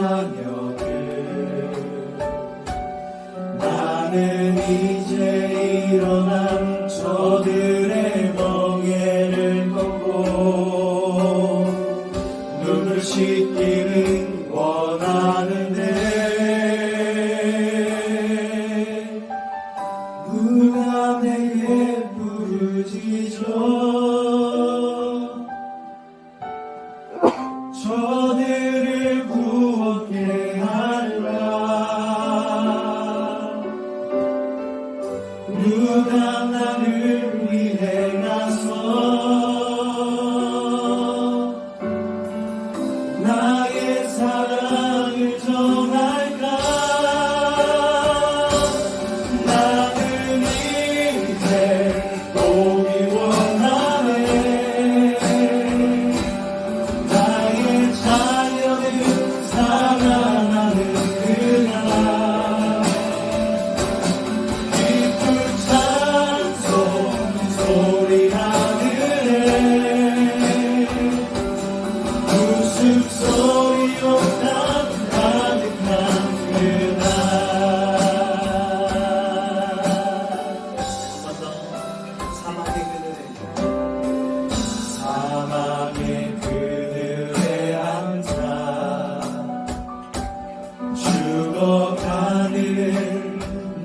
자녀들 나는 이제 일어나 저들의 멍에를 꺾고 눈을 씻기는 원하는데 누가 내게 부르짖어 저들을 구원케 하리라. 누가 나를 위해 나서 나의 사랑을 전할까. 나는 이제 오기 원하네. 나의 자녀들 사랑하는 그날 기쁜 찬송 소리 하늘에 웃음소리로 가득한 그날 사막의 그늘에 앉아 죽어가는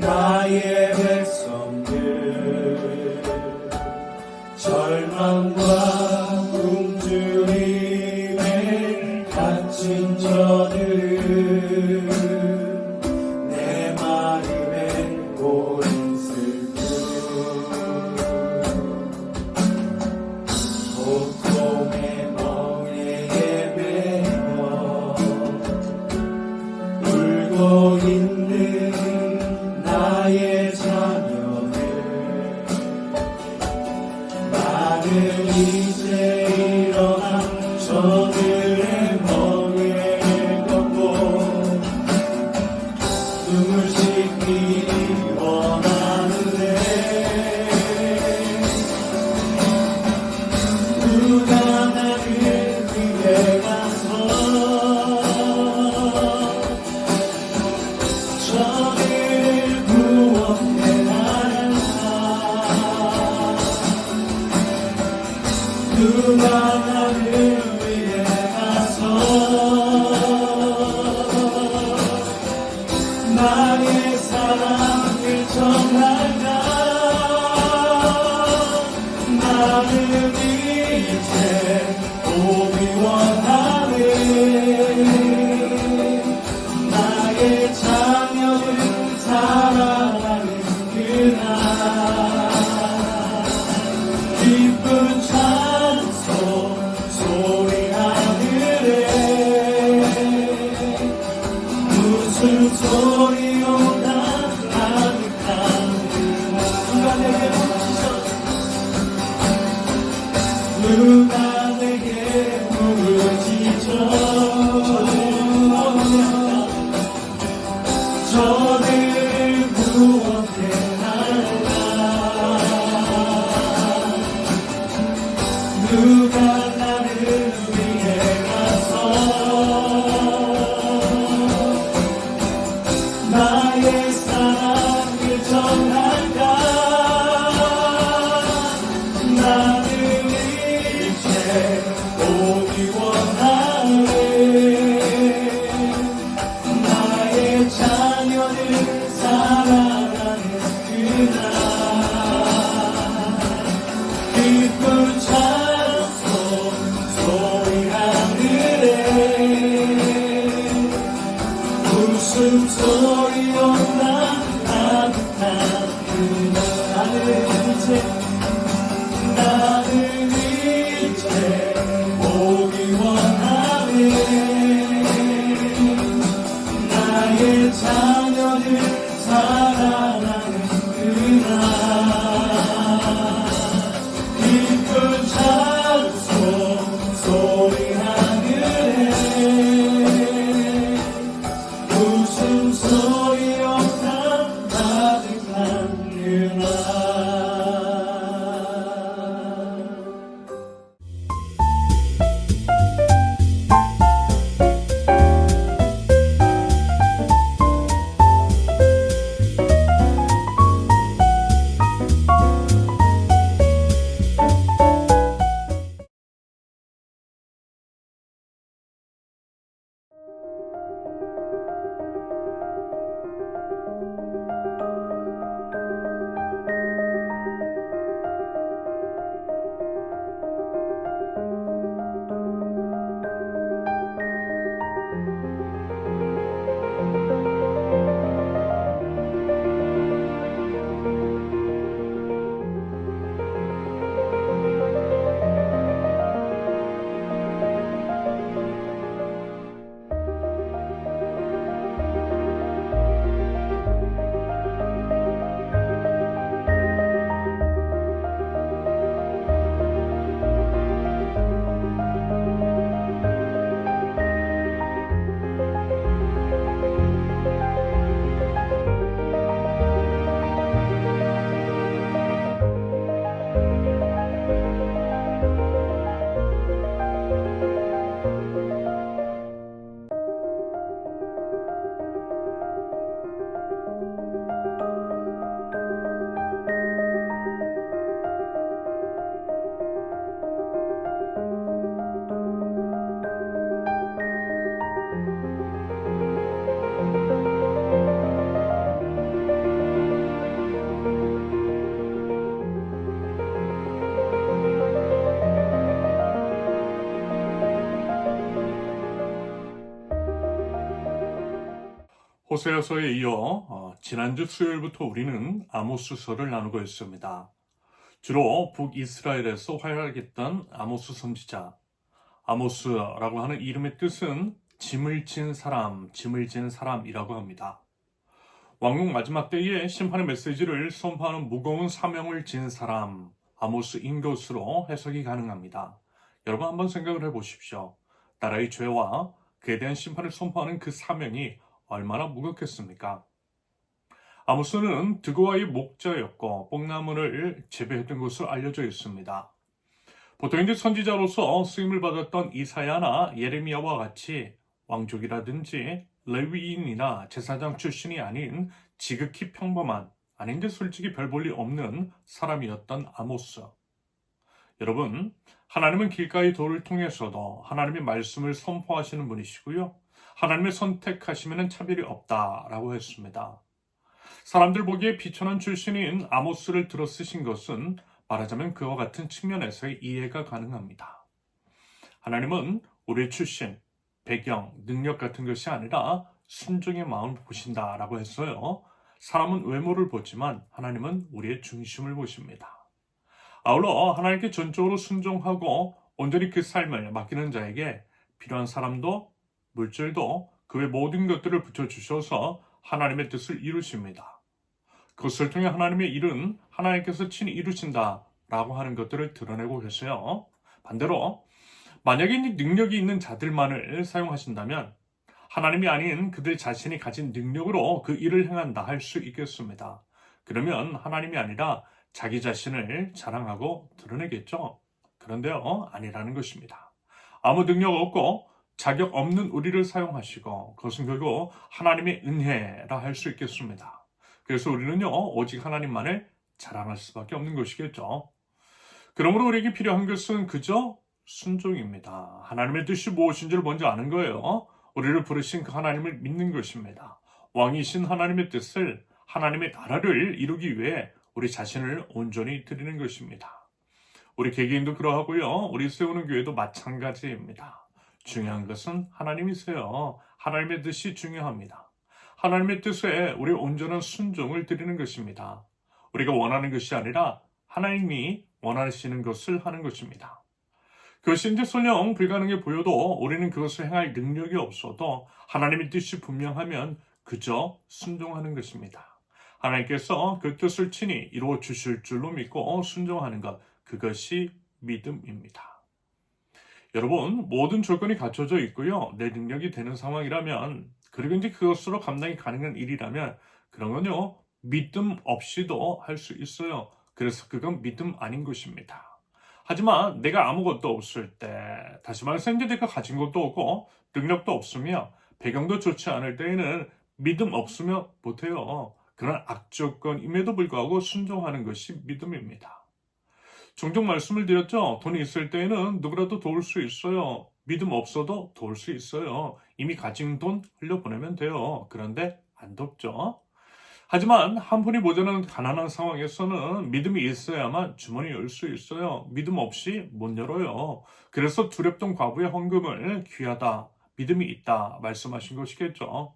나의 백성들 절망과 굶주림에 갇힌 저들 내 마음에 오랜 슬픔 고통의 멍에에 매여 울고 있는 나의 자녀들 나는 이제 일어나 저들의 멍에를 꺾고 눈물 씻기기 원하는데 누가 나를 위해 가서 저들을 구원해 하는가. 누가 나를 위해 가서 나의 사랑을 전할까. 나는 이제 오기 원하네. 나의 자녀들 사랑하는 그날 기쁜 찬송 소리 하늘에 웃음소리로 가득한 누가 내게 부르짖어 누가 내게 부르짖어 저들을 구원해 하리라. 누가 나를 위해 가서 나의 사랑을 전할까. 나는 이제 오기 원하네. 나의 자녀들 사랑하는 그날 기쁜 찬송 소리 하늘에 웃음소리로 가득한 그날 나는 이제 오기 원하네. 나의 자녀들 사랑하는 그날 기쁜 찬송 소리 하늘에 웃음소리로 가득한 그날 호세아서에 이어 지난주 수요일부터 우리는 아모스서를 나누고 있습니다. 주로 북이스라엘에서 활약했던 아모스 선지자, 아모스라고 하는 이름의 뜻은 짐을 진 사람, 짐을 진 사람이라고 합니다. 왕국 마지막 때에 심판의 메시지를 선포하는 무거운 사명을 진 사람, 아모스인 것으로 해석이 가능합니다. 여러분 한번 생각을 해보십시오. 나라의 죄와 그에 대한 심판을 선포하는 그 사명이 얼마나 무겁겠습니까? 아모스는 드고아의 목자였고 뽕나무를 재배했던 것으로 알려져 있습니다. 보통 이제 선지자로서 쓰임을 받았던 이사야나 예레미야와 같이 왕족이라든지 레위인이나 제사장 출신이 아닌 지극히 평범한, 아닌데 솔직히 별 볼 일 없는 사람이었던 아모스. 여러분, 하나님은 길가의 돌을 통해서도 하나님의 말씀을 선포하시는 분이시고요. 하나님의 선택하시면 차별이 없다라고 했습니다. 사람들 보기에 비천한 출신인 아모스를 들어 쓰신 것은 말하자면 그와 같은 측면에서의 이해가 가능합니다. 하나님은 우리의 출신, 배경, 능력 같은 것이 아니라 순종의 마음을 보신다라고 했어요. 사람은 외모를 보지만 하나님은 우리의 중심을 보십니다. 아울러 하나님께 전적으로 순종하고 온전히 그 삶을 맡기는 자에게 필요한 사람도 물질도 그 외 모든 것들을 붙여주셔서 하나님의 뜻을 이루십니다. 그것을 통해 하나님의 일은 하나님께서 친히 이루신다라고 하는 것들을 드러내고 계세요. 반대로 만약에 능력이 있는 자들만을 사용하신다면 하나님이 아닌 그들 자신이 가진 능력으로 그 일을 행한다 할 수 있겠습니다. 그러면 하나님이 아니라 자기 자신을 자랑하고 드러내겠죠. 그런데요, 아니라는 것입니다. 아무 능력 없고 자격 없는 우리를 사용하시고 그것은 결국 하나님의 은혜라 할 수 있겠습니다. 그래서 우리는요, 오직 하나님만을 자랑할 수밖에 없는 것이겠죠. 그러므로 우리에게 필요한 것은 그저 순종입니다. 하나님의 뜻이 무엇인지를 먼저 아는 거예요. 우리를 부르신 그 하나님을 믿는 것입니다. 왕이신 하나님의 뜻을, 하나님의 나라를 이루기 위해 우리 자신을 온전히 드리는 것입니다. 우리 개개인도 그러하고요. 우리 세우는 교회도 마찬가지입니다. 중요한 것은 하나님이세요. 하나님의 뜻이 중요합니다. 하나님의 뜻에 우리 온전한 순종을 드리는 것입니다. 우리가 원하는 것이 아니라 하나님이 원하시는 것을 하는 것입니다. 그것이 이제 설령 불가능해 보여도 우리는 그것을 행할 능력이 없어도 하나님의 뜻이 분명하면 그저 순종하는 것입니다. 하나님께서 그 뜻을 친히 이루어 주실 줄로 믿고 순종하는 것, 그것이 믿음입니다. 여러분, 모든 조건이 갖춰져 있고요. 내 능력이 되는 상황이라면, 그리고 이제 그것으로 감당이 가능한 일이라면 그런 건요, 믿음 없이도 할 수 있어요. 그래서 그건 믿음 아닌 것입니다. 하지만 내가 아무것도 없을 때, 다시 말해서 이제 내가 가진 것도 없고 능력도 없으며 배경도 좋지 않을 때에는 믿음 없으면 못해요. 그런 악조건임에도 불구하고 순종하는 것이 믿음입니다. 종종 말씀을 드렸죠. 돈이 있을 때에는 누구라도 도울 수 있어요. 믿음 없어도 도울 수 있어요. 이미 가진 돈 흘려보내면 돼요. 그런데 안 돕죠. 하지만 한 푼이 모자라는 가난한 상황에서는 믿음이 있어야만 주머니 열 수 있어요. 믿음 없이 못 열어요. 그래서 두렵던 과부의 헌금을 귀하다, 믿음이 있다 말씀하신 것이겠죠.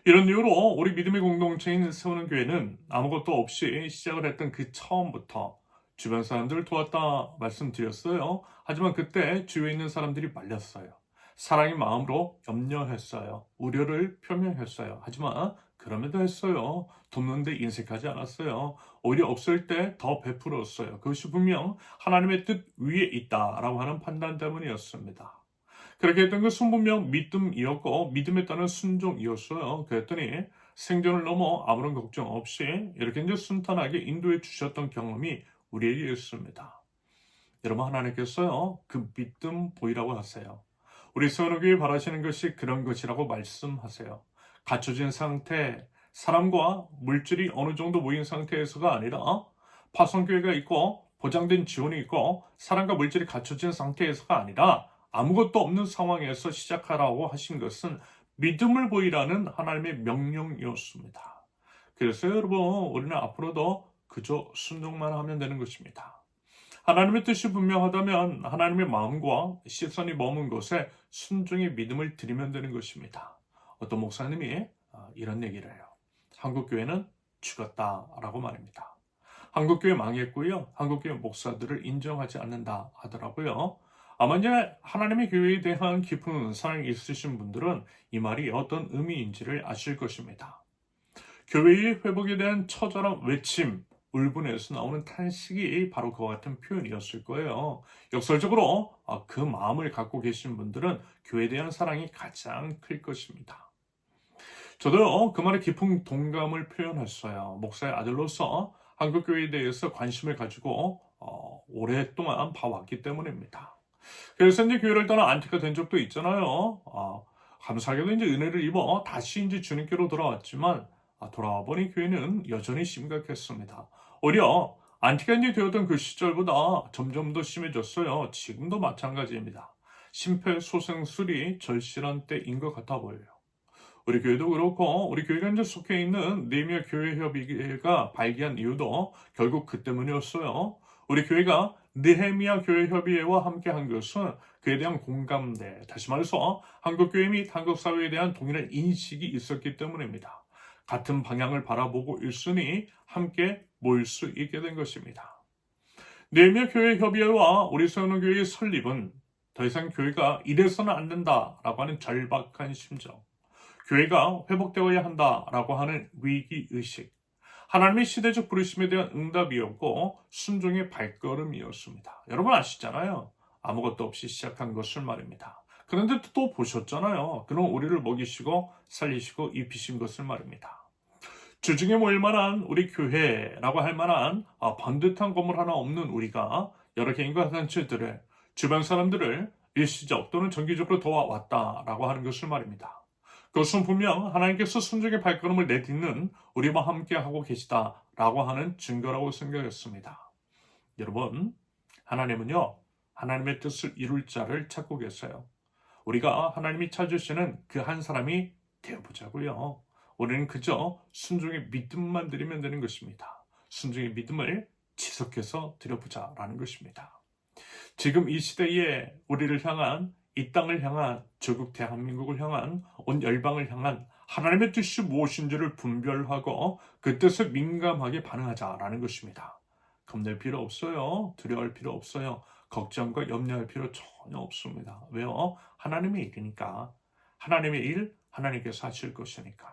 이런 이유로 우리 믿음의 공동체인 세우는 교회는 아무것도 없이 시작을 했던 그 처음부터 주변 사람들을 도왔다 말씀드렸어요. 하지만 그때 주위에 있는 사람들이 말렸어요. 사랑의 마음으로 염려했어요. 우려를 표명했어요. 하지만 그럼에도 했어요. 돕는데 인색하지 않았어요. 오히려 없을 때 더 베풀었어요. 그것이 분명 하나님의 뜻 위에 있다라고 하는 판단 때문이었습니다. 그렇게 했던 것은 분명 믿음이었고 믿음에 따른 순종이었어요. 그랬더니 생존을 넘어 아무런 걱정 없이 이렇게 이제 순탄하게 인도해 주셨던 경험이 우리에게 있습니다. 여러분, 하나님께서요, 그 믿음 보이라고 하세요. 우리 세우는교회 바라시는 것이 그런 것이라고 말씀하세요. 갖춰진 상태, 사람과 물질이 어느 정도 모인 상태에서가 아니라 파송교회가 있고 보장된 지원이 있고 사람과 물질이 갖춰진 상태에서가 아니라 아무것도 없는 상황에서 시작하라고 하신 것은 믿음을 보이라는 하나님의 명령이었습니다. 그래서 여러분, 우리는 앞으로도 그저 순종만 하면 되는 것입니다. 하나님의 뜻이 분명하다면 하나님의 마음과 시선이 머문 곳에 순종의 믿음을 드리면 되는 것입니다. 어떤 목사님이 이런 얘기를 해요. 한국교회는 죽었다라고 말입니다. 한국교회 망했고요. 한국교회 목사들을 인정하지 않는다 하더라고요. 아마 이제 하나님의 교회에 대한 깊은 사랑이 있으신 분들은 이 말이 어떤 의미인지를 아실 것입니다. 교회의 회복에 대한 처절한 외침, 울분에서 나오는 탄식이 바로 그와 같은 표현이었을 거예요. 역설적으로 그 마음을 갖고 계신 분들은 교회에 대한 사랑이 가장 클 것입니다. 저도 그 말에 깊은 동감을 표현했어요. 목사의 아들로서 한국교회에 대해서 관심을 가지고 오랫동안 봐왔기 때문입니다. 그래서 이제 교회를 떠나 안티가 된 적도 있잖아요. 감사하게도 이제 은혜를 입어 다시 이제 주님께로 돌아왔지만 돌아와 보니 교회는 여전히 심각했습니다. 오히려 안티가 이제 되었던 그 시절보다 점점 더 심해졌어요. 지금도 마찬가지입니다. 심폐소생술이 절실한 때인 것 같아 보여요. 우리 교회도 그렇고 우리 교회가 이제 속해 있는 느헤미야 교회협의회가 발기한 이유도 결국 그 때문이었어요. 우리 교회가 느헤미야 교회협의회와 함께한 것은 그에 대한 공감대, 다시 말해서 한국교회 및 한국사회에 대한 동일한 인식이 있었기 때문입니다. 같은 방향을 바라보고 있으니 함께 모일 수 있게 된 것입니다. 느헤미야 교회협의회와 우리 세우는 교회의 설립은 더 이상 교회가 이래서는 안 된다라고 하는 절박한 심정, 교회가 회복되어야 한다라고 하는 위기의식, 하나님의 시대적 부르심에 대한 응답이었고 순종의 발걸음이었습니다. 여러분 아시잖아요. 아무것도 없이 시작한 것을 말입니다. 그런데 또 보셨잖아요. 그는 우리를 먹이시고 살리시고 입히신 것을 말입니다. 주중에 모일 만한 우리 교회라고 할 만한 번듯한 건물 하나 없는 우리가 여러 개인과 단체들을, 주변 사람들을 일시적 또는 정기적으로 도와왔다라고 하는 것을 말입니다. 그것은 분명 하나님께서 순종의 발걸음을 내딛는 우리와 함께하고 계시다라고 하는 증거라고 생각했습니다. 여러분, 하나님은요, 하나님의 뜻을 이룰 자를 찾고 계세요. 우리가 하나님이 찾으시는 그 한 사람이 되어보자고요. 우리는 그저 순종의 믿음만 드리면 되는 것입니다. 순종의 믿음을 지속해서 드려보자라는 것입니다. 지금 이 시대에 우리를 향한, 이 땅을 향한, 조국 대한민국을 향한, 온 열방을 향한 하나님의 뜻이 무엇인지를 분별하고 그 뜻에 민감하게 반응하자라는 것입니다. 겁낼 필요 없어요. 두려워할 필요 없어요. 걱정과 염려할 필요 전혀 없습니다. 왜요? 하나님의 일이니까. 하나님의 일, 하나님께서 하실 것이니까.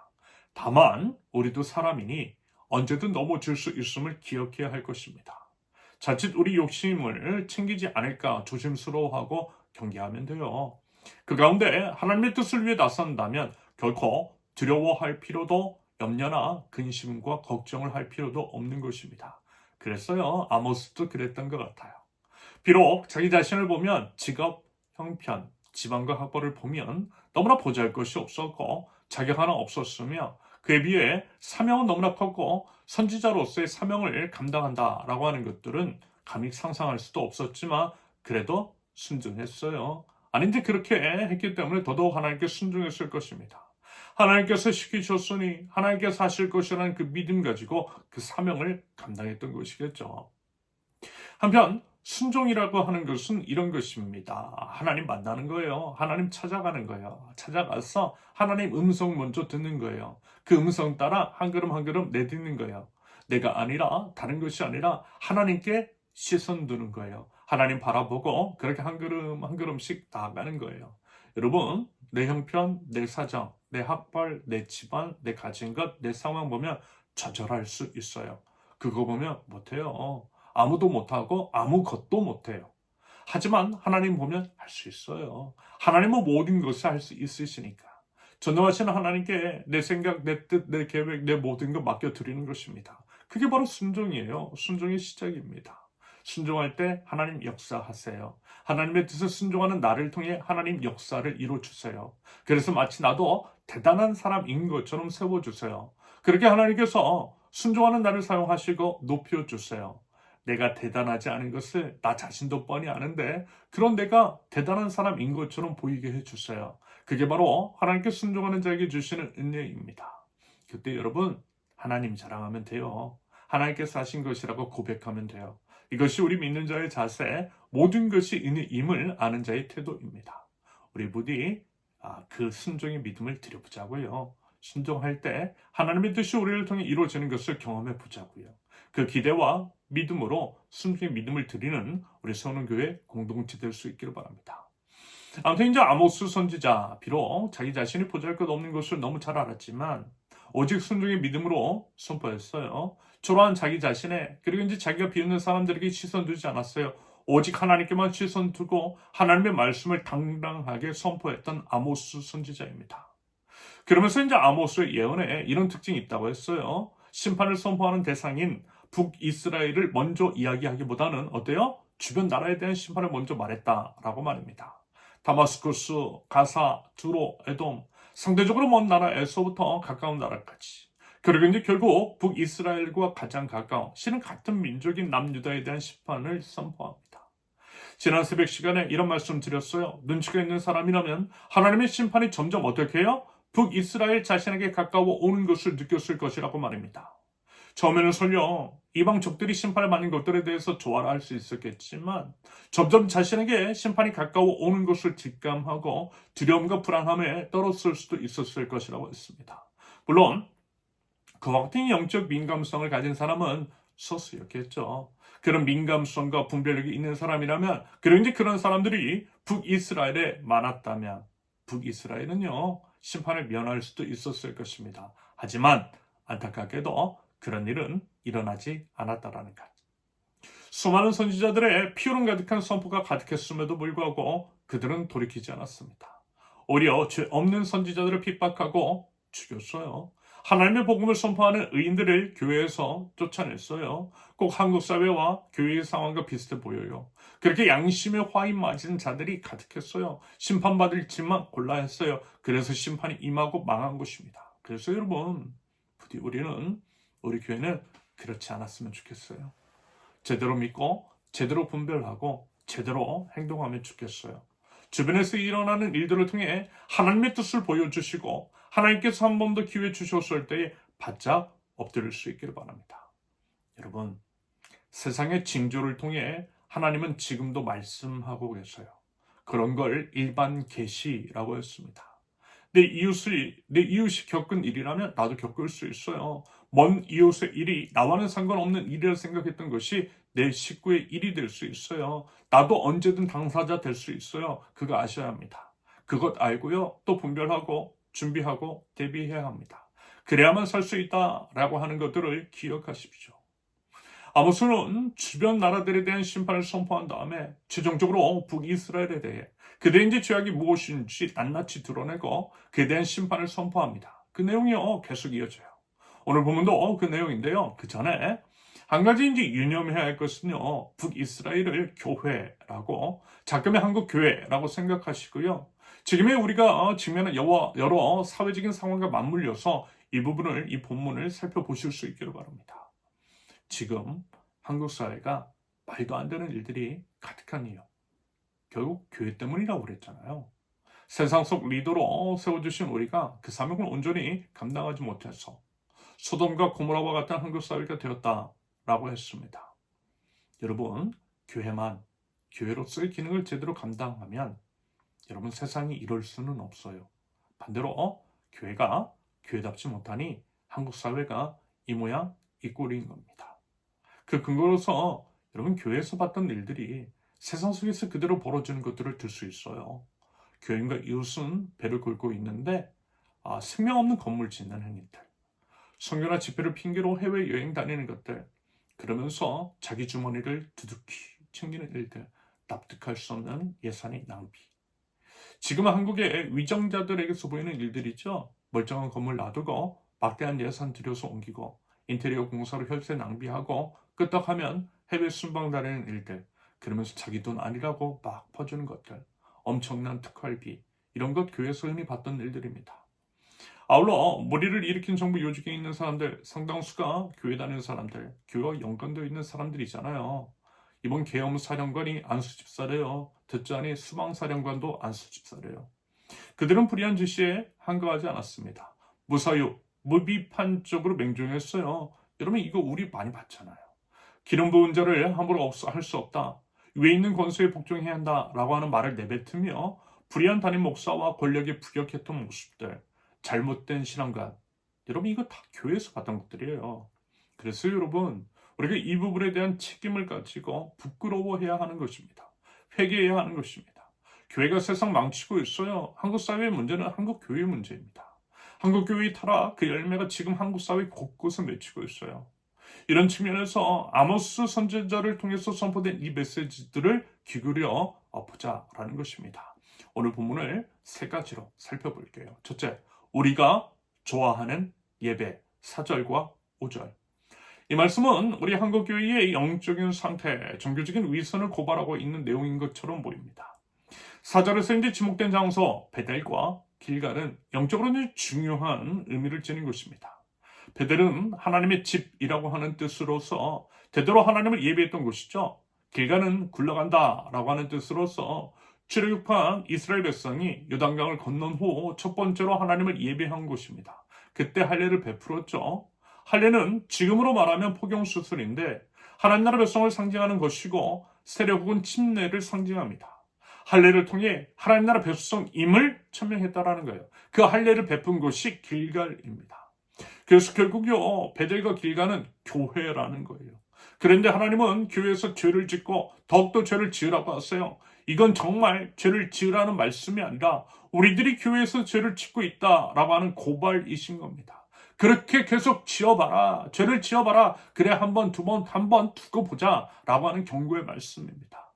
다만 우리도 사람이니 언제든 넘어질 수 있음을 기억해야 할 것입니다. 자칫 우리 욕심을 챙기지 않을까 조심스러워하고 경계하면 돼요. 그 가운데 하나님의 뜻을 위해 나선다면 결코 두려워할 필요도, 염려나 근심과 걱정을 할 필요도 없는 것입니다. 그랬어요. 아모스도 그랬던 것 같아요. 비록 자기 자신을 보면 직업, 형편, 지방과 학벌을 보면 너무나 보잘것이 없었고 자격 하나 없었으며 그에 비해 사명은 너무나 컸고 선지자로서의 사명을 감당한다라고 하는 것들은 감히 상상할 수도 없었지만 그래도 순종했어요. 아닌데 그렇게 했기 때문에 더더욱 하나님께 순종했을 것입니다. 하나님께서 시키셨으니 하나님께서 하실 것이라는 그 믿음 가지고 그 사명을 감당했던 것이겠죠. 한편 순종이라고 하는 것은 이런 것입니다. 하나님 만나는 거예요. 하나님 찾아가는 거예요. 찾아가서 하나님 음성 먼저 듣는 거예요. 그 음성 따라 한 걸음 한 걸음 내딛는 거예요. 내가 아니라, 다른 것이 아니라 하나님께 시선 두는 거예요. 하나님 바라보고 그렇게 한 걸음 한 걸음씩 나아가는 거예요. 여러분, 내 형편, 내 사정, 내 학벌, 내 집안, 내 가진 것, 내 상황 보면 좌절할 수 있어요. 그거 보면 못해요. 아무도 못하고 아무것도 못해요. 하지만 하나님 보면 할 수 있어요. 하나님은 모든 것을 할 수 있으시니까. 전능하신 하나님께 내 생각, 내 뜻, 내 계획, 내 모든 것 맡겨드리는 것입니다. 그게 바로 순종이에요. 순종의 시작입니다. 순종할 때 하나님 역사하세요. 하나님의 뜻을 순종하는 나를 통해 하나님 역사를 이루어주세요. 그래서 마치 나도 대단한 사람인 것처럼 세워주세요. 그렇게 하나님께서 순종하는 나를 사용하시고 높여주세요. 내가 대단하지 않은 것을 나 자신도 뻔히 아는데 그런 내가 대단한 사람인 것처럼 보이게 해주세요. 그게 바로 하나님께 순종하는 자에게 주시는 은혜입니다. 그때 여러분 하나님 자랑하면 돼요. 하나님께서 하신 것이라고 고백하면 돼요. 이것이 우리 믿는 자의 자세, 모든 것이 은혜임을 아는 자의 태도입니다. 우리 부디 그 순종의 믿음을 드려보자고요. 순종할 때 하나님의 뜻이 우리를 통해 이루어지는 것을 경험해 보자고요. 그 기대와 믿음으로 순종의 믿음을 드리는 우리 세우는교회 공동체 될 수 있기를 바랍니다. 아무튼 이제 아모스 선지자 비록 자기 자신이 보잘것없는 것을 너무 잘 알았지만 오직 순종의 믿음으로 선포했어요. 초라한 자기 자신에 그리고 이제 자기가 비웃는 사람들에게 시선 두지 않았어요. 오직 하나님께만 시선 두고 하나님의 말씀을 당당하게 선포했던 아모스 선지자입니다. 그러면서 이제 아모스의 예언에 이런 특징이 있다고 했어요. 심판을 선포하는 대상인 북이스라엘을 먼저 이야기하기보다는 어때요? 주변 나라에 대한 심판을 먼저 말했다라고 말입니다. 다마스쿠스, 가사, 두로, 에돔, 상대적으로 먼 나라에서부터 가까운 나라까지. 그리고 이제 결국 북이스라엘과 가장 가까운 실은 같은 민족인 남유다에 대한 심판을 선포합니다. 지난 새벽 시간에 이런 말씀 드렸어요. 눈치가 있는 사람이라면 하나님의 심판이 점점 어떻게 해요? 북이스라엘 자신에게 가까워 오는 것을 느꼈을 것이라고 말입니다. 처음에는 설령 이방 적들이 심판을 받는 것들에 대해서 조화할 수 있었겠지만 점점 자신에게 심판이 가까워 오는 것을 직감하고 두려움과 불안함에 떨었을 수도 있었을 것이라고 했습니다. 물론 그와 같은 영적 민감성을 가진 사람은 소수였겠죠. 그런 민감성과 분별력이 있는 사람이라면 그리고 이제 그런 사람들이 북이스라엘에 많았다면 북이스라엘은요 심판을 면할 수도 있었을 것입니다. 하지만 안타깝게도 그런 일은 일어나지 않았다라는 것. 수많은 선지자들의 피오름 가득한 선포가 가득했음에도 불구하고 그들은 돌이키지 않았습니다. 오히려 죄 없는 선지자들을 핍박하고 죽였어요. 하나님의 복음을 선포하는 의인들을 교회에서 쫓아냈어요. 꼭 한국 사회와 교회의 상황과 비슷해 보여요. 그렇게 양심의 화인 맞은 자들이 가득했어요. 심판받을 짓만 골라 했어요. 그래서 심판이 임하고 망한 것입니다. 그래서 여러분, 부디 우리 교회는 그렇지 않았으면 좋겠어요. 제대로 믿고 제대로 분별하고 제대로 행동하면 좋겠어요. 주변에서 일어나는 일들을 통해 하나님의 뜻을 보여주시고 하나님께서 한 번 더 기회 주셨을 때에 바짝 엎드릴 수 있기를 바랍니다. 여러분, 세상의 징조를 통해 하나님은 지금도 말씀하고 계세요. 그런 걸 일반 계시라고 했습니다. 내 이웃이 겪은 일이라면 나도 겪을 수 있어요. 먼 이웃의 일이 나와는 상관없는 일이라 생각했던 것이 내 식구의 일이 될 수 있어요. 나도 언제든 당사자 될 수 있어요. 그거 아셔야 합니다. 그것 알고요. 또 분별하고 준비하고 대비해야 합니다. 그래야만 살 수 있다라고 하는 것들을 기억하십시오. 아모스는 주변 나라들에 대한 심판을 선포한 다음에 최종적으로 북이스라엘에 대해 그들의 이제 죄악이 무엇인지 낱낱이 드러내고 그에 대한 심판을 선포합니다. 그 내용이요 계속 이어져요. 오늘 본문도 그 내용인데요. 그 전에 한 가지 이제 유념해야 할 것은요. 북이스라엘을 교회라고 작금의 한국 교회라고 생각하시고요. 지금의 우리가 직면한 여러 사회적인 상황과 맞물려서 이 본문을 살펴보실 수 있기를 바랍니다. 지금 한국 사회가 말도 안 되는 일들이 가득한 이유. 결국 교회 때문이라고 그랬잖아요. 세상 속 리더로 세워주신 우리가 그 사명을 온전히 감당하지 못해서 소돔과 고모라와 같은 한국 사회가 되었다라고 했습니다. 여러분, 교회로서의 기능을 제대로 감당하면 여러분 세상이 이럴 수는 없어요. 반대로 교회가 교회답지 못하니 한국 사회가 이 모양 이 꼴인 겁니다. 그 근거로서 여러분 교회에서 봤던 일들이 세상 속에서 그대로 벌어지는 것들을 들 수 있어요. 교인과 이웃은 배를 긁고 있는데 생명 없는 건물 짓는 행위들, 선교나 집회를 핑계로 해외여행 다니는 것들, 그러면서 자기 주머니를 두둑히 챙기는 일들, 납득할 수 없는 예산의 낭비. 지금은 한국의 위정자들에게서 보이는 일들이죠. 멀쩡한 건물 놔두고 막대한 예산 들여서 옮기고 인테리어 공사로 혈세 낭비하고 끄떡하면 해외 순방 다니는 일들, 그러면서 자기 돈 아니라고 막 퍼주는 것들, 엄청난 특활비, 이런 것 교회에서 흔히 봤던 일들입니다. 아울러 무리를 일으킨 정부 요직에 있는 사람들, 상당수가 교회 다니는 사람들, 교회와 연관되어 있는 사람들이잖아요. 이번 계엄사령관이 안수집사래요. 듣자니 수방사령관도 안수집사래요. 그들은 불의한 지시에 한가하지 않았습니다. 무사유, 무비판적으로 맹종했어요. 여러분 이거 우리 많이 봤잖아요. 기름 부은 자를 함부로 할 수 없다. 위에 있는 권세에 복종해야 한다라고 하는 말을 내뱉으며 불의한 담임 목사와 권력에 부역했던 모습들, 잘못된 신앙관, 여러분 이거 다 교회에서 받은 것들이에요. 그래서 여러분 우리가 이 부분에 대한 책임을 가지고 부끄러워해야 하는 것입니다. 회개해야 하는 것입니다. 교회가 세상 망치고 있어요. 한국 사회의 문제는 한국 교회의 문제입니다. 한국 교회의 타락, 그 열매가 지금 한국 사회 곳곳에 맺히고 있어요. 이런 측면에서 아모스 선지자를 통해서 선포된 이 메시지들을 기울여 보자라는 것입니다. 오늘 본문을 세 가지로 살펴볼게요. 첫째, 우리가 좋아하는 예배, 4절과 5절. 이 말씀은 우리 한국교회의 영적인 상태, 종교적인 위선을 고발하고 있는 내용인 것처럼 보입니다. 4절에서 이제 지목된 장소, 베델과 길갈은 영적으로는 중요한 의미를 지닌 것입니다. 베델은 하나님의 집이라고 하는 뜻으로서 대대로 하나님을 예배했던 곳이죠. 길갈은 굴러간다라고 하는 뜻으로서 출애굽한 이스라엘 백성이 요단강을 건넌 후 첫 번째로 하나님을 예배한 곳입니다. 그때 할례를 베풀었죠. 할례는 지금으로 말하면 포경수술인데 하나님 나라 백성을 상징하는 것이고 세례 혹은 침례를 상징합니다. 할례를 통해 하나님 나라 백성임을 천명했다라는 거예요. 그 할례를 베푼 곳이 길갈입니다. 그래서 결국요 베델과 길갈은 교회라는 거예요. 그런데 하나님은 교회에서 죄를 짓고 더욱더 죄를 지으라고 하세요. 이건 정말 죄를 지으라는 말씀이 아니라 우리들이 교회에서 죄를 짓고 있다라고 하는 고발이신 겁니다. 그렇게 계속 지어봐라. 죄를 지어봐라. 그래 한 번, 두 번, 한 번 두고 보자 라고 하는 경고의 말씀입니다.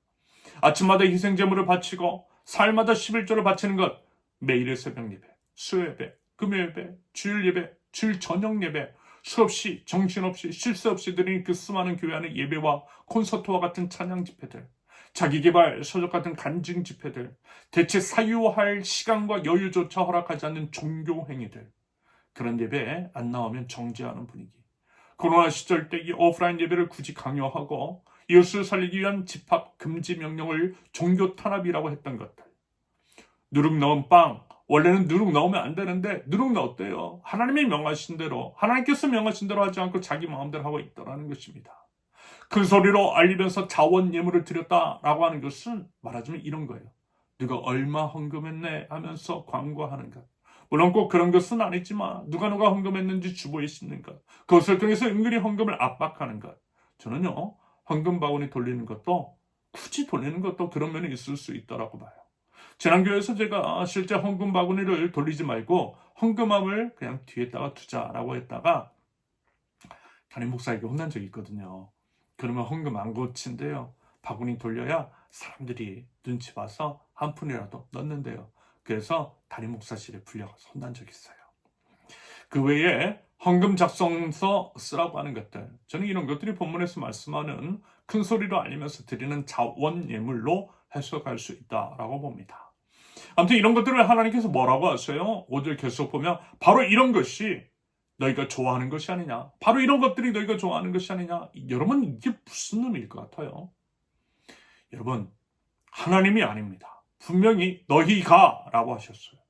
아침마다 희생제물을 바치고 사일마다 11조를 바치는 것, 매일의 새벽 예배, 수요예배, 금요예배, 주일 예배, 주일 저녁 예배, 수없이 정신없이 쉴 새 없이 드리는 그 수많은 교회 안의 예배와 콘서트와 같은 찬양 집회들, 자기개발 서적 같은 간증 집회들, 대체 사유할 시간과 여유조차 허락하지 않는 종교 행위들, 그런 예배에 안 나오면 정죄하는 분위기. 코로나 시절 때 이 오프라인 예배를 굳이 강요하고 이웃을 살리기 위한 집합 금지 명령을 종교 탄압이라고 했던 것들. 누룩 넣은 빵, 원래는 누룩 넣으면 안 되는데 누룩 넣었대요. 하나님이 명하신 대로, 하나님께서 명하신 대로 하지 않고 자기 마음대로 하고 있다는 것입니다. 큰 소리로 알리면서 자원 예물을 드렸다라고 하는 것은 말하자면 이런 거예요. 누가 얼마 헌금했네 하면서 광고하는 것. 물론 꼭 그런 것은 아니지만 누가 헌금했는지 주보에 싣는 것. 그것을 통해서 은근히 헌금을 압박하는 것. 저는요. 헌금 바구니 돌리는 것도 굳이 돌리는 것도 그런 면이 있을 수 있다라고 봐요. 지난 교회에서 제가 실제 헌금 바구니를 돌리지 말고 헌금함을 그냥 뒤에다가 두자라고 했다가 담임 목사에게 혼난 적이 있거든요. 그러면 헌금 안 고친대요. 바구니 돌려야 사람들이 눈치 봐서 한 푼이라도 넣는데요. 그래서 담임 목사실에 불려가서 혼난 적이 있어요. 그 외에 헌금 작성서 쓰라고 하는 것들. 저는 이런 것들이 본문에서 말씀하는 큰 소리로 알리면서 드리는 자원 예물로 해석할 수 있다라고 봅니다. 아무튼 이런 것들을 하나님께서 뭐라고 하세요? 5절 계속 보면 바로 이런 것이 너희가 좋아하는 것이 아니냐. 바로 이런 것들이 너희가 좋아하는 것이 아니냐. 여러분 이게 무슨 의미일 것 같아요? 여러분 하나님이 아닙니다. 분명히 너희가 라고 하셨어요.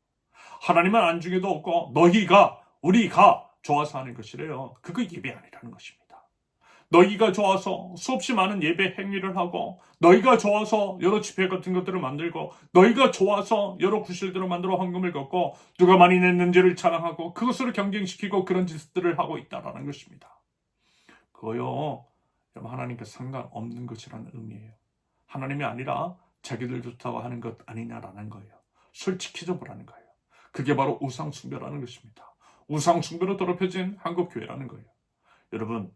하나님은 안중에도 없고 너희가 우리가 좋아서 하는 것이래요. 그거 예배 아니라는 것입니다. 너희가 좋아서 수없이 많은 예배 행위를 하고 너희가 좋아서 여러 집회 같은 것들을 만들고 너희가 좋아서 여러 구실들을 만들어 헌금을 걷고 누가 많이 냈는지를 자랑하고 그것을 경쟁시키고 그런 짓들을 하고 있다는 것입니다. 그거요. 하나님께 상관없는 것이라는 의미예요. 하나님이 아니라 자기들 좋다고 하는 것 아니냐라는 거예요. 솔직히 좀 보라는 거예요. 그게 바로 우상숭배라는 것입니다. 우상숭배로 더럽혀진 한국교회라는 거예요. 여러분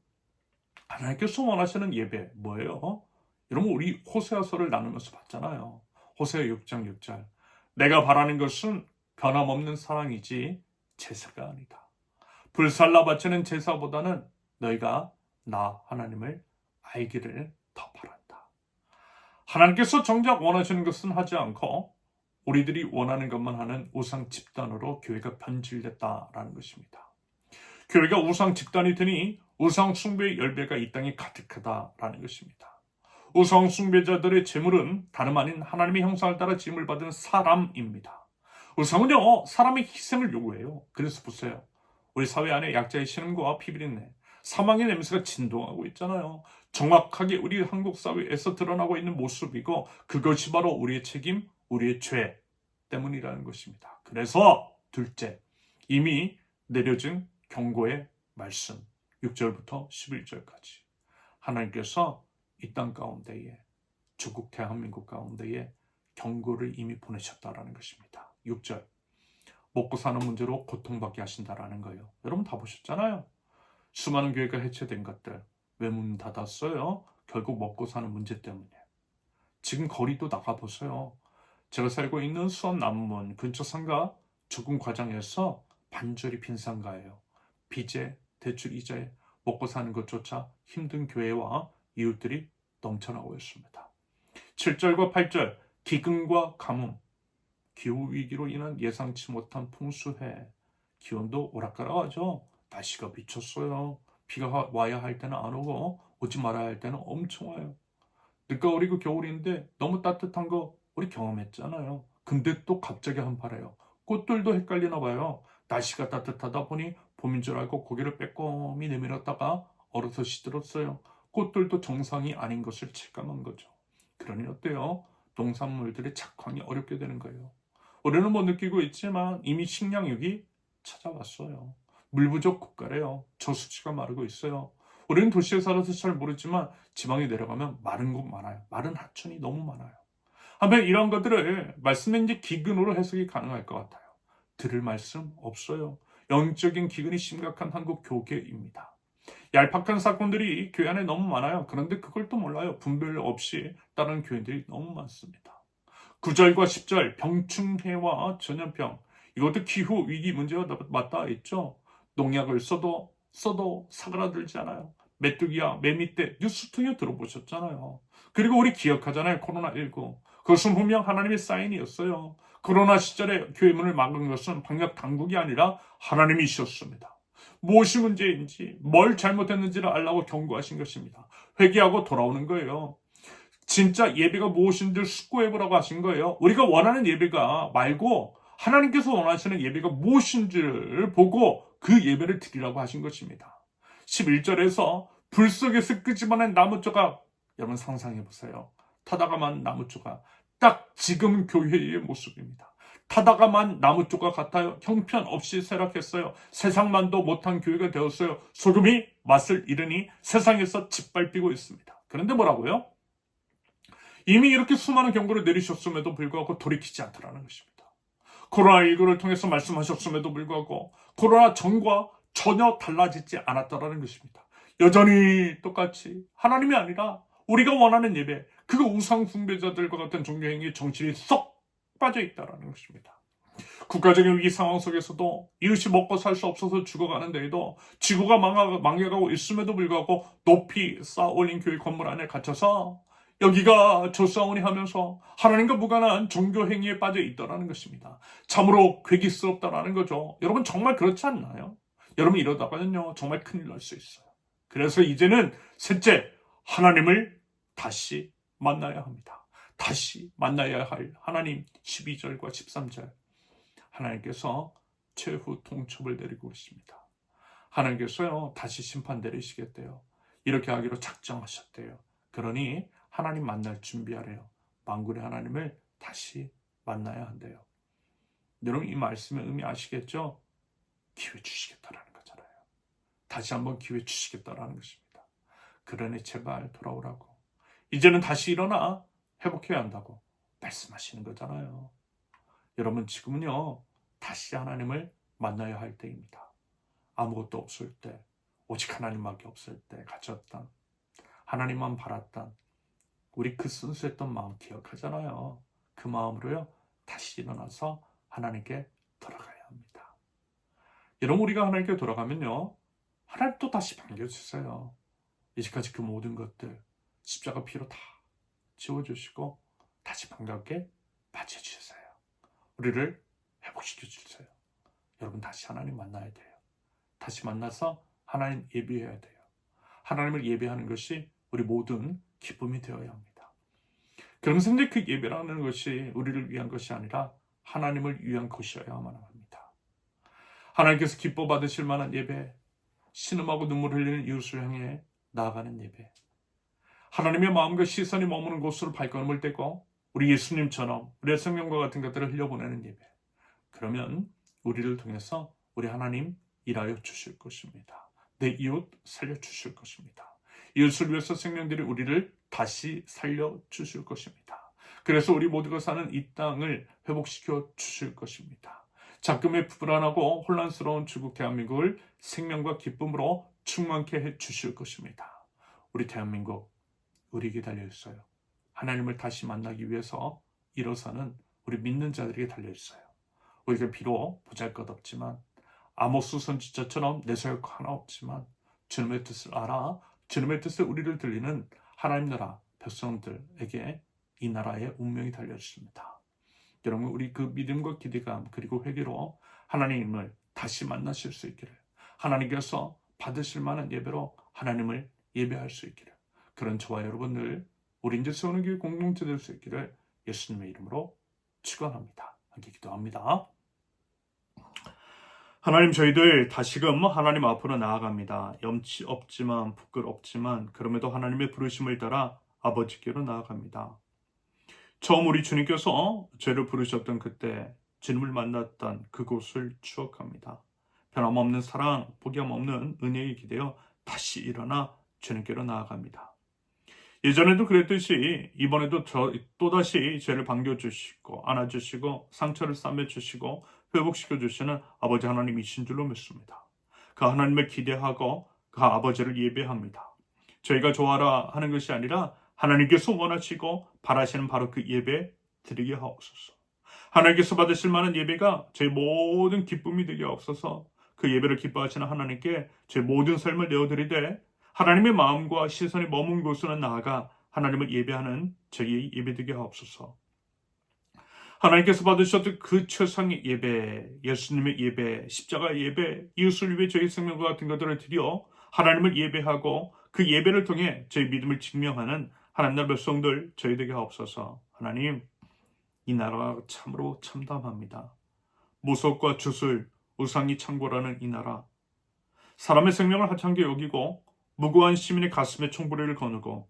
하나님께서 원하시는 예배 뭐예요? 여러분 우리 호세아서를 나누면서 봤잖아요. 호세아 6장 6절 내가 바라는 것은 변함없는 사랑이지 제사가 아니다. 불살라 바치는 제사보다는 너희가 나 하나님을 알기를 더 바란다. 하나님께서 정작 원하시는 것은 하지 않고 우리들이 원하는 것만 하는 우상 집단으로 교회가 변질됐다라는 것입니다. 교회가 우상 집단이 되니 우상 숭배의 열배가 이 땅에 가득하다라는 것입니다. 우상 숭배자들의 재물은 다름 아닌 하나님의 형상을 따라 지음을 받은 사람입니다. 우상은요 사람의 희생을 요구해요. 그래서 보세요. 우리 사회 안에 약자의 신음과 피비린내, 사망의 냄새가 진동하고 있잖아요. 정확하게 우리 한국 사회에서 드러나고 있는 모습이고 그것이 바로 우리의 책임, 우리의 죄 때문이라는 것입니다. 그래서 둘째, 이미 내려진 경고의 말씀 6절부터 11절까지 하나님께서 이 땅 가운데에 조국 대한민국 가운데에 경고를 이미 보내셨다라는 것입니다. 6절 먹고 사는 문제로 고통받게 하신다라는 거예요. 여러분 다 보셨잖아요. 수많은 교회가 해체된 것들 왜 문 닫았어요? 결국 먹고 사는 문제 때문에. 지금 거리도 나가보세요. 제가 살고 있는 수원 남문 근처 상가 조금 과장해서 반절이 빈상가예요. 빚에 대출 이자에 먹고 사는 것조차 힘든 교회와 이웃들이 넘쳐나고 있습니다. 7절과 8절 기근과 가뭄 기후위기로 인한 예상치 못한 풍수해 기온도 오락가락하죠. 날씨가 미쳤어요. 비가 와야 할 때는 안 오고 오지 말아야 할 때는 엄청 와요. 늦가을이고 겨울인데 너무 따뜻한 거 우리 경험했잖아요. 근데 또 갑자기 한파래요. 꽃들도 헷갈리나 봐요. 날씨가 따뜻하다 보니 봄인 줄 알고 고개를 빼꼼히 내밀었다가 얼어서 시들었어요. 꽃들도 정상이 아닌 것을 체감한 거죠. 그러니 어때요? 농산물들의 작황이 어렵게 되는 거예요. 우리는 못 느끼고 있지만 이미 식량위기 찾아왔어요. 물 부족 국가래요. 저수지가 마르고 있어요. 우리는 도시에 살아서 잘 모르지만 지방에 내려가면 마른 곳 많아요. 마른 하천이 너무 많아요. 한편 이런 것들을 말씀의 이제 기근으로 해석이 가능할 것 같아요. 들을 말씀 없어요. 영적인 기근이 심각한 한국 교계입니다. 얄팍한 사건들이 교회 안에 너무 많아요. 그런데 그걸 또 몰라요. 분별 없이 다른 교회들이 너무 많습니다. 9절과 10절 병충해와 전염병 이것도 기후 위기 문제와 맞닿아 있죠. 농약을 써도 사그라들지 않아요. 메뚜기야 매미떼 뉴스 통해 들어보셨잖아요. 그리고 우리 기억하잖아요. 코로나19 그것은 분명 하나님의 사인이었어요. 코로나 시절에 교회 문을 막은 것은 방역 당국이 아니라 하나님이셨습니다. 무엇이 문제인지 뭘 잘못했는지를 알라고 경고하신 것입니다. 회개하고 돌아오는 거예요. 진짜 예배가 무엇인지를 숙고해보라고 하신 거예요. 우리가 원하는 예배가 말고 하나님께서 원하시는 예배가 무엇인지를 보고 그 예배를 드리라고 하신 것입니다. 11절에서 불 속에서 끄집어낸 나무 조각 여러분 상상해보세요. 타다가만 나무 조각 딱 지금 교회의 모습입니다. 타다가만 나무 조각 같아요. 형편없이 쇠락했어요. 세상만도 못한 교회가 되었어요. 소금이 맛을 잃으니 세상에서 짓밟히고 있습니다. 그런데 뭐라고요? 이미 이렇게 수많은 경고를 내리셨음에도 불구하고 돌이키지 않더라는 것입니다. 코로나19를 통해서 말씀하셨음에도 불구하고 코로나 전과 전혀 달라지지 않았다라는 것입니다. 여전히 똑같이 하나님이 아니라 우리가 원하는 예배, 그 우상 숭배자들과 같은 종교행위 정신이 쏙 빠져있다라는 것입니다. 국가적인 위기 상황 속에서도 이웃이 먹고 살 수 없어서 죽어가는 데에도 지구가 망해가고 있음에도 불구하고 높이 쌓아올린 교회 건물 안에 갇혀서 여기가 조사오니 하면서 하나님과 무관한 종교 행위에 빠져 있다라는 것입니다. 참으로 괴기스럽다라는 거죠. 여러분 정말 그렇지 않나요? 여러분 이러다가는요 정말 큰일 날 수 있어요. 그래서 이제는 셋째 하나님을 다시 만나야 합니다. 다시 만나야 할 하나님 12절과 13절 하나님께서 최후 통첩을 내리고 있습니다. 하나님께서요 다시 심판 내리시겠대요. 이렇게 하기로 작정하셨대요. 그러니 하나님 만날 준비하래요. 만군의 하나님을 다시 만나야 한대요. 여러분 이 말씀의 의미 아시겠죠? 기회 주시겠다라는 거잖아요. 다시 한번 기회 주시겠다라는 것입니다. 그러니 제발 돌아오라고. 이제는 다시 일어나 회복해야 한다고 말씀하시는 거잖아요. 여러분 지금은요 다시 하나님을 만나야 할 때입니다. 아무것도 없을 때 오직 하나님밖에 없을 때 가졌던 하나님만 바랐던 우리 그 순수했던 마음 기억하잖아요. 그 마음으로요 다시 일어나서 하나님께 돌아가야 합니다. 여러분 우리가 하나님께 돌아가면요 하나님 또 다시 반겨주세요. 이제까지 그 모든 것들 십자가 피로 다 지워주시고 다시 반갑게 맞춰주세요. 우리를 회복시켜주세요. 여러분 다시 하나님 만나야 돼요. 다시 만나서 하나님 예배해야 돼요. 하나님을 예배하는 것이 우리 모든 기쁨이 되어야 합니다. 그러면서 이제 그 예배라는 것이 우리를 위한 것이 아니라 하나님을 위한 것이어야만 합니다. 하나님께서 기뻐 받으실 만한 예배, 신음하고 눈물 흘리는 이웃을 향해 나아가는 예배, 하나님의 마음과 시선이 머무는 곳으로 발걸음을 떼고 우리 예수님처럼 우리의 성령과 같은 것들을 흘려보내는 예배. 그러면 우리를 통해서 우리 하나님 일하여 주실 것입니다. 내 이웃 살려주실 것입니다. 이웃을 위해서 생명들이 우리를 다시 살려주실 것입니다. 그래서 우리 모두가 사는 이 땅을 회복시켜 주실 것입니다. 자금에 불안하고 혼란스러운 중국 대한민국을 생명과 기쁨으로 충만케 해 주실 것입니다. 우리 대한민국 우리에게 달려있어요. 하나님을 다시 만나기 위해서 일어서는 우리 믿는 자들에게 달려있어요. 우리가 비록 보잘것없지만 아모스 선지자처럼 내세울 하나 없지만 주님의 뜻을 알아 주님의 뜻에 우리를 들리는 하나님 나라 백성들에게 이 나라의 운명이 달려있습니다. 여러분 우리 그 믿음과 기대감 그리고 회개로 하나님을 다시 만나실 수 있기를 하나님께서 받으실 만한 예배로 하나님을 예배할 수 있기를 그런 저와 여러분들 우리 인제 세우는 교회 공동체 될 수 있기를 예수님의 이름으로 축원합니다. 함께 기도합니다. 하나님 저희들 다시금 하나님 앞으로 나아갑니다. 염치 없지만 부끄럽지만 그럼에도 하나님의 부르심을 따라 아버지께로 나아갑니다. 처음 우리 주님께서 죄를 부르셨던 그때 주님을 만났던 그곳을 추억합니다. 변함없는 사랑, 포기함 없는 은혜에 기대어 다시 일어나 주님께로 나아갑니다. 예전에도 그랬듯이 이번에도 또다시 죄를 반겨주시고 안아주시고 상처를 싸매주시고 회복시켜주시는 아버지 하나님이신 줄로 믿습니다. 그 하나님을 기대하고 그 아버지를 예배합니다. 저희가 좋아라 하는 것이 아니라 하나님께서 원하시고 바라시는 바로 그 예배 드리게 하옵소서. 하나님께서 받으실 만한 예배가 저희 모든 기쁨이 되게 하옵소서. 그 예배를 기뻐하시는 하나님께 제 모든 삶을 내어드리되 하나님의 마음과 시선이 머문 곳으로 나아가 하나님을 예배하는 저희의 예배되게 하옵소서. 하나님께서 받으셨던 그 최상의 예배, 예수님의 예배, 십자가의 예배, 이웃을 위해 저희 생명과 같은 것들을 드려 하나님을 예배하고 그 예배를 통해 저희 믿음을 증명하는 하나님 나라 백성들 저희 되게 하옵소서. 하나님, 이 나라가 참으로 참담합니다. 무속과 주술, 우상이 창궐하는 이 나라, 사람의 생명을 하찮게 여기고 무고한 시민의 가슴에 총부리를 거누고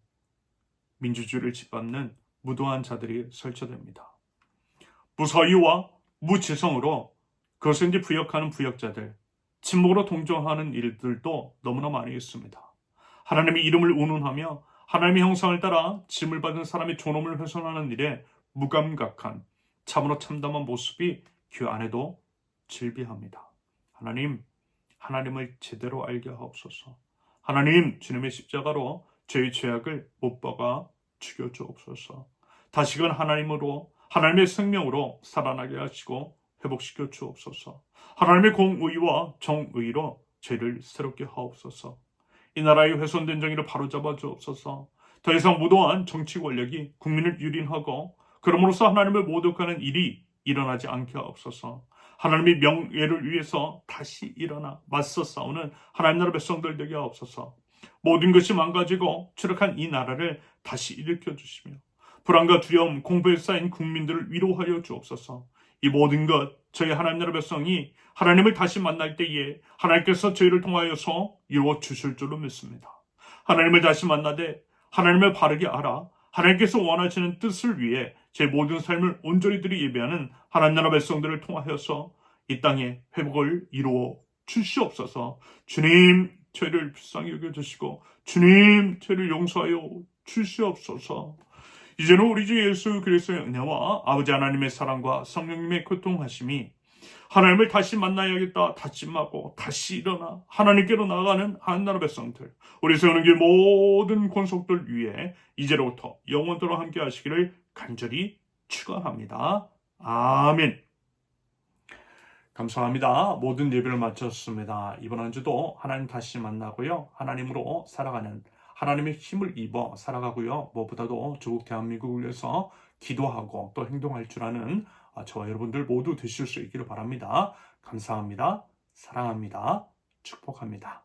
민주주의를 짓밟는 무도한 자들이 설쳐됩니다. 무사유와 무지성으로 그것을 이제 부역하는 부역자들, 침묵으로 동정하는 일들도 너무나 많이 있습니다. 하나님의 이름을 운운하며 하나님의 형상을 따라 짐을 받은 사람의 존엄을 훼손하는 일에 무감각한 참으로 참담한 모습이 그 안에도 질비합니다. 하나님, 하나님을 제대로 알게 하옵소서. 하나님, 주님의 십자가로 저희 죄악을 못 박아 죽여주옵소서. 다시금 하나님으로 하나님의 생명으로 살아나게 하시고 회복시켜 주옵소서. 하나님의 공의와 정의로 죄를 새롭게 하옵소서. 이 나라의 훼손된 정의를 바로잡아 주옵소서. 더 이상 무도한 정치 권력이 국민을 유린하고 그럼으로써 하나님을 모독하는 일이 일어나지 않게 하옵소서. 하나님의 명예를 위해서 다시 일어나 맞서 싸우는 하나님 나라 백성들 되게 하옵소서. 모든 것이 망가지고 추락한 이 나라를 다시 일으켜 주시며 불안과 두려움, 공포에 쌓인 국민들을 위로하여 주옵소서. 이 모든 것 저희 하나님 나라 백성이 하나님을 다시 만날 때에 하나님께서 저희를 통하여서 이루어 주실 줄로 믿습니다. 하나님을 다시 만나되 하나님을 바르게 알아 하나님께서 원하시는 뜻을 위해 제 모든 삶을 온전히 드리 예배하는 하나님 나라 백성들을 통하여서 이 땅에 회복을 이루어 주시옵소서. 주님, 죄를 불쌍히 여겨주시고 주님, 죄를 용서하여 주시옵소서. 이제는 우리 주 예수 그리스도의 은혜와 아버지 하나님의 사랑과 성령님의 교통하심이 하나님을 다시 만나야겠다 다짐하고 다시 일어나 하나님께로 나아가는 하나님 나라 백성들, 우리 세우는 길 모든 권속들 위에 이제로부터 영원토록 함께 하시기를 간절히 축원합니다. 아멘. 감사합니다. 모든 예배를 마쳤습니다. 이번 한 주도 하나님 다시 만나고요. 하나님으로 살아가는 하나님의 힘을 입어 살아가고요. 무엇보다도 조국 대한민국을 위해서 기도하고 또 행동할 줄 아는 저와 여러분들 모두 되실 수 있기를 바랍니다. 감사합니다. 사랑합니다. 축복합니다.